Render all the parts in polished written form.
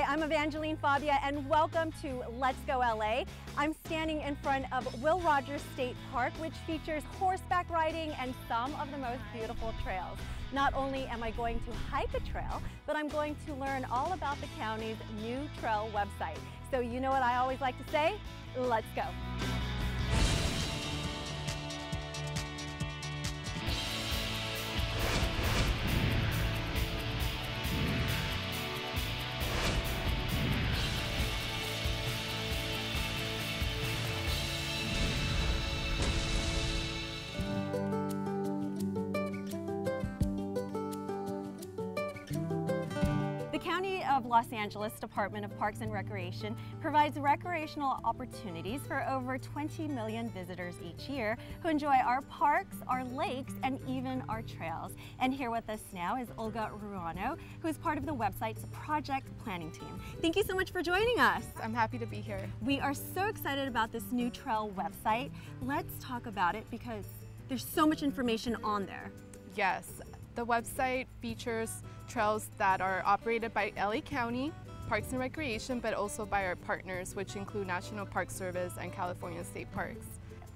I'm Evangeline Fabia and welcome to Let's Go LA. I'm standing in front of Will Rogers State Park, which features horseback riding and some of the most beautiful trails. Not only am I going to hike a trail, but I'm going to learn all about the county's new trail website. So you know what I always like to say, let's go. The County of Los Angeles Department of Parks and Recreation provides recreational opportunities for over 20 million visitors each year who enjoy our parks, our lakes, and even our trails. And here with us now is Olga Ruano, who is part of the website's project planning team. Thank you so much for joining us. I'm happy to be here. We are so excited about this new trail website. Let's talk about it because there's so much information on there. Yes, the website features trails that are operated by LA County Parks and Recreation, but also by our partners, which include National Park Service and California State Parks.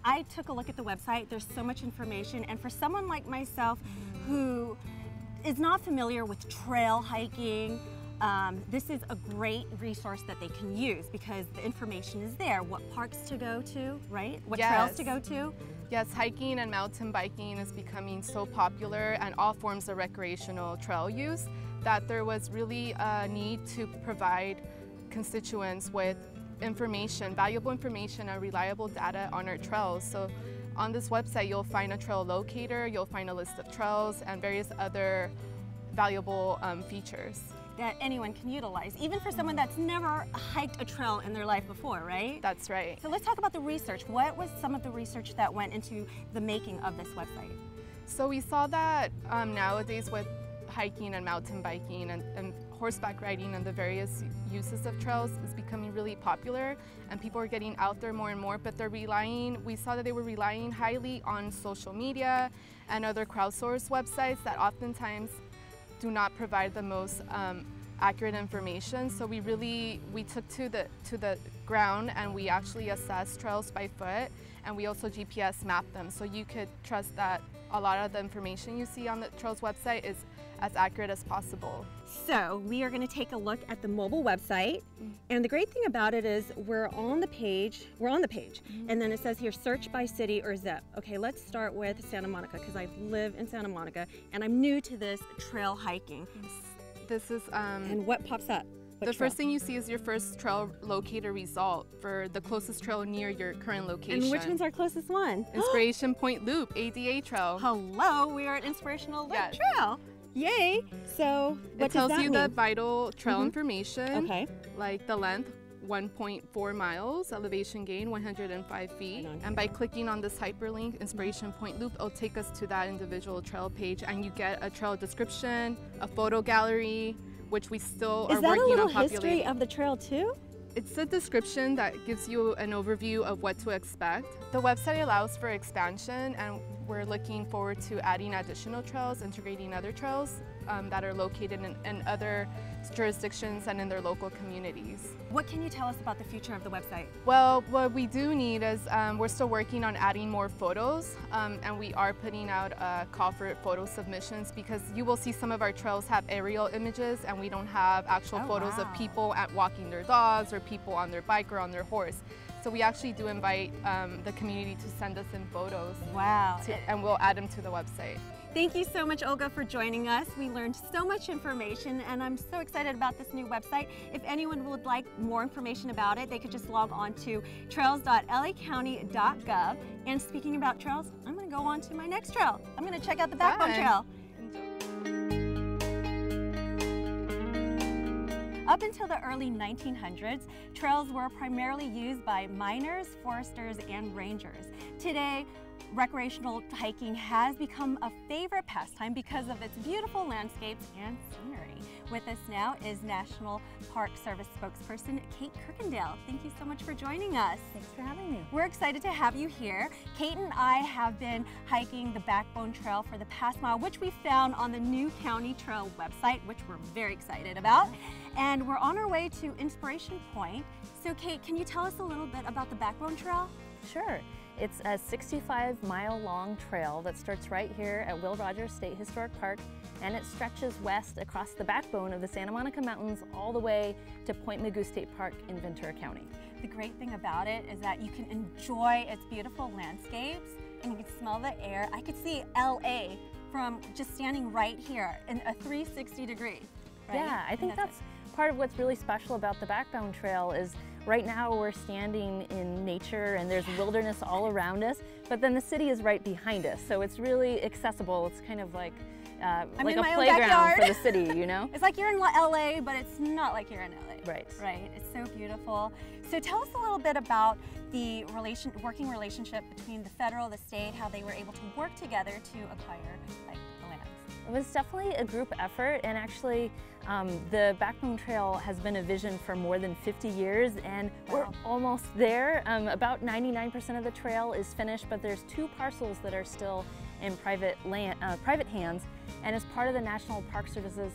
I took a look at the website. There's so much information, and for someone like myself who is not familiar with trail hiking, this is a great resource that they can use because the information is there. What parks to go to, right? What trails to go to. Yes, hiking and mountain biking is becoming so popular, and all forms of recreational trail use, that there was really a need to provide constituents with information, valuable information and reliable data on our trails. So on this website, you'll find a trail locator, you'll find a list of trails and various other valuable features That anyone can utilize, even for someone that's never hiked a trail in their life before, right? That's right. So let's talk about the research. What was some of the research that went into the making of this website? So we saw that nowadays with hiking and mountain biking and horseback riding and the various uses of trails is becoming really popular, and people are getting out there more and more, but we saw that they were relying highly on social media and other crowdsourced websites that oftentimes do not provide the most accurate information. So we took to the ground and we actually assessed trails by foot, and we also GPS mapped them, so you could trust that a lot of the information you see on the trails website is as accurate as possible. So we are going to take a look at the mobile website, and the great thing about it is we're on the page, and then it says here search by city or zip. Okay, let's start with Santa Monica because I live in Santa Monica and I'm new to this trail hiking. This is and what pops up? The first thing you see is your first trail locator result for the closest trail near your current location. And which one's our closest one? Inspiration Point Loop, ADA Trail. Hello, we are at Inspirational Loop Trail. Yay! So what it tells does that you mean? the vital trail information, Okay. like the length, 1.4 miles, elevation gain 105 feet. And by clicking on this hyperlink, Inspiration Point Loop, it'll take us to that individual trail page, and you get a trail description, a photo gallery, which we still are working on populating. Is that a little history of the trail too? It's a description that gives you an overview of what to expect. The website allows for expansion, and we're looking forward to adding additional trails, integrating other trails that are located in other jurisdictions and in their local communities. What can you tell us about the future of the website? Well, what we do need is we're still working on adding more photos, and we are putting out a call for photo submissions because you will see some of our trails have aerial images and we don't have actual photos of people walking their dogs or people on their bike or on their horse. So we actually do invite the community to send us in photos. Wow. And we'll add them to the website. Thank you so much, Olga, for joining us. We learned so much information, and I'm so excited about this new website. If anyone would like more information about it, they could just log on to trails.lacounty.gov. And speaking about trails, I'm going to go on to my next trail. I'm going to check out the Backbone Trail. Up until the early 1900s, trails were primarily used by miners, foresters, and rangers. Today, recreational hiking has become a favorite pastime because of its beautiful landscapes and scenery. With us now is National Park Service spokesperson Kate Kirkendale. Thank you so much for joining us. Thanks for having me. We're excited to have you here. Kate and I have been hiking the Backbone Trail for the past mile, which we found on the new County Trail website, which we're very excited about. And we're on our way to Inspiration Point. So Kate, can you tell us a little bit about the Backbone Trail? Sure. It's a 65-mile-long trail that starts right here at Will Rogers State Historic Park, and it stretches west across the backbone of the Santa Monica Mountains all the way to Point Mugu State Park in Ventura County. The great thing about it is that you can enjoy its beautiful landscapes and you can smell the air. I could see LA from just standing right here in a 360 degree. Right? Yeah, I think that's part of what's really special about the Backbone Trail is right now we're standing in nature and there's wilderness all around us, but then the city is right behind us, so it's really accessible. It's kind of like a playground for the city, you know? It's like you're in LA, but it's not like you're in LA. Right. Right, it's so beautiful. So tell us a little bit about the working relationship between the federal, the state, how they were able to work together to acquire the lands. It was definitely a group effort, and actually the Backbone Trail has been a vision for more than 50 years, and we're almost there. About 99% of the trail is finished, but there's 2 parcels that are still in private hands, and as part of the National Park Service's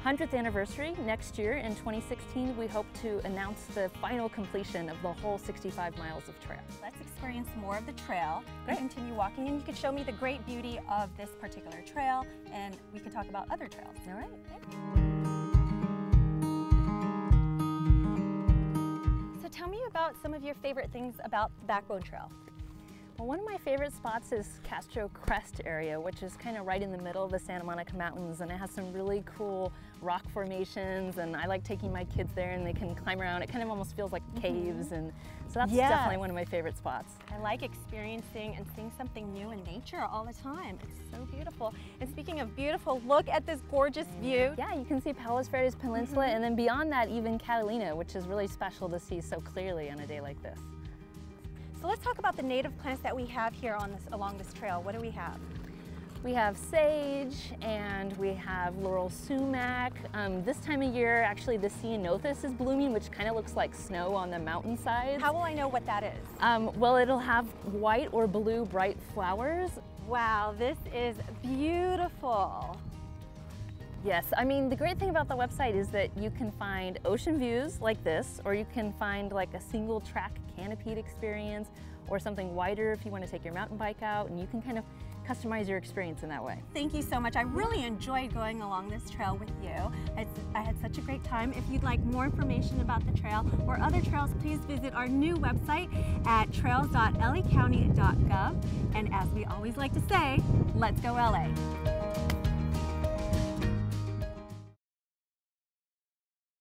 100th anniversary next year in 2016, we hope to announce the final completion of the whole 65 miles of trail. Let's experience more of the trail and continue walking, and you could show me the great beauty of this particular trail, and we could talk about other trails. All right. So tell me about some of your favorite things about the Backbone Trail. Well, one of my favorite spots is Castro Crest area, which is kind of right in the middle of the Santa Monica Mountains, and it has some really cool rock formations, and I like taking my kids there and they can climb around. It kind of almost feels like caves, and so that's definitely one of my favorite spots. I like experiencing and seeing something new in nature all the time. It's so beautiful. And speaking of beautiful, look at this gorgeous view. Yeah, you can see Palos Verdes Peninsula, and then beyond that, even Catalina, which is really special to see so clearly on a day like this. So let's talk about the native plants that we have here along this trail. What do we have? We have sage and we have laurel sumac. This time of year, actually, the ceanothus is blooming, which kind of looks like snow on the mountainside. How will I know what that is? Well, it'll have white or blue bright flowers. Wow, this is beautiful. Yes, I mean, the great thing about the website is that you can find ocean views like this, or you can find like a single track canopied experience, or something wider if you want to take your mountain bike out, and you can kind of customize your experience in that way. Thank you so much. I really enjoyed going along this trail with you. I had such a great time. If you'd like more information about the trail or other trails, please visit our new website at trails.lacounty.gov. And as we always like to say, let's go LA.